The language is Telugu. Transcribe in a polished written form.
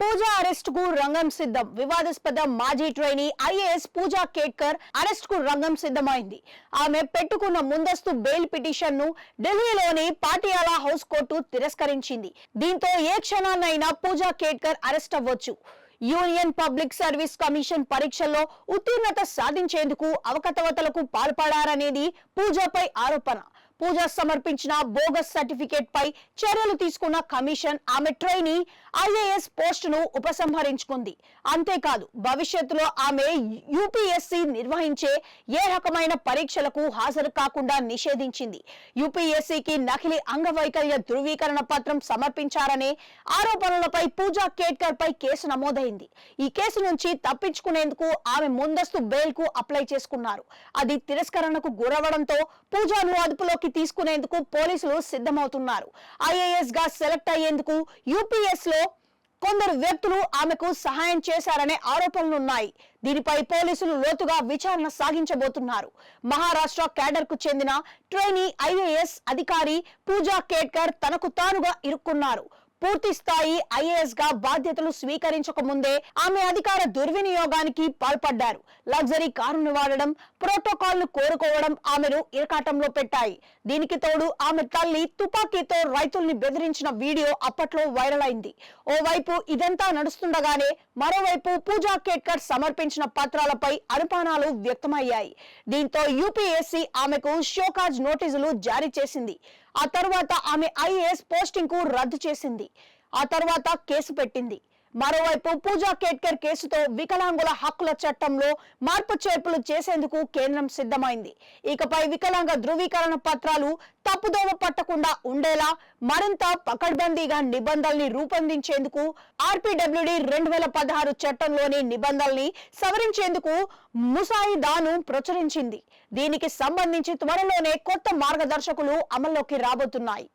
పూజా అరెస్ట్ కు రంగం సిద్ధం. వివాదాస్పద మాజీ ట్రైనీ ఐఏఎస్ పూజా కేట్కర్ అరెస్ట్ కు రంగం సిద్ధమైంది. ఆమె పెట్టుకున్న ముందస్తు బెయిల్ పిటిషన్ ను ఢిల్లీలోని పాటియాలా హౌస్ కోర్టు తిరస్కరించింది. దీంతో ఏ క్షణాన్నైనా పూజా కేట్కర్ అరెస్ట్ అవ్వచ్చు. యూనియన్ పబ్లిక్ సర్వీస్ కమిషన్ పరీక్షల్లో ఉత్తీర్ణత సాధించేందుకు అవకతవకలకు పాల్పడారనేది పూజాపై ఆరోపణ. పూజా సమర్పించిన బోగస్ సర్టిఫికేట్ పై చర్యలు తీసుకున్న కమిషన్ ఆమె ట్రైనీ ఐఏఎస్ పోస్టును ఉపసంహరించుకుంది. అంతేకాదు భవిష్యత్తులో ఆమె యూపీఎస్సీ నిర్వహించే ఏ రకమైన పరీక్షలకు హాజరు కాకుండా నిషేధించింది. యూపీఎస్సీకి నకిలీ అంగవైకల్య ధృవీకరణ పత్రం సమర్పించారనే ఆరోపణలపై పూజా కేట్కర్ పై కేసు నమోదైంది. ఈ కేసు నుంచి తప్పించుకునేందుకు ఆమె ముందస్తు బెయిల్ కు అప్లై చేసుకున్నారు. అది తిరస్కరణకు గురవడంతో పూజాను అదుపులోకి తీసుకునేందుకు పోలీసులు సిద్ధమవుతున్నారు. ఐఏఎస్ గా సెలెక్ట్ అయ్యేందుకు యూపీఎస్ లో కొందరు వ్యక్తులు ఆమెకు సహాయం చేశారనే ఆరోపణలున్నాయి. దీనిపై పోలీసులు లోతుగా విచారణ సాగించబోతున్నారు. మహారాష్ట్ర క్యాడర్ కు చెందిన ట్రైనీ ఐఏఎస్ అధికారి పూజా కేట్కర్ తనకు తానుగా ఇరుక్కున్నారు. పూర్తి స్థాయి ఐఏఎస్ గా బాధ్యతలు స్వీకరించక ముందే ఆమె అధికార దుర్వినియోగానికి పాల్పడ్డారు. లగ్జరీ కారును వాడడం, ప్రోటోకాల్ ను కోరుకోవడం ఆమెను ఇరకాటంలో పెట్టాయి. దీనికి తోడు ఆమె తల్లి తుపాకీతో రైతుల్ని బెదిరించిన వీడియో అప్పట్లో వైరల్ అయింది. ఓవైపు ఇదంతా నడుస్తుండగానే మరోవైపు పూజా కేట్కర్ సమర్పించిన పత్రాలపై అనుమానాలు వ్యక్తమయ్యాయి. దీంతో యూపీఎస్సీ ఆమెకు షోకాజ్ నోటీసులు జారీ చేసింది. ఆ తర్వాత ఆమె ఐఏఎస్ పోస్టింగ్ కు రద్దు చేసింది. ఆ తర్వాత కేసు పెట్టింది. మరోవైపు పూజా కేట్కర్ కేసుతో వికలాంగుల హక్కుల చట్టంలో మార్పు చేర్పులు చేసేందుకు కేంద్రం సిద్ధమైంది. ఇకపై వికలాంగ ధృవీకరణ పత్రాలు తప్పుదోవ పట్టకుండా ఉండేలా మరింత పకడ్బందీగా నిబంధనల్ని రూపొందించేందుకు ఆర్పీడబ్ల్యూడీ 2016 చట్టంలోని నిబంధనల్ని సవరించేందుకు ముసాయిదాను ప్రచురించింది. దీనికి సంబంధించి త్వరలోనే కొత్త మార్గదర్శకులు అమల్లోకి రాబోతున్నాయి.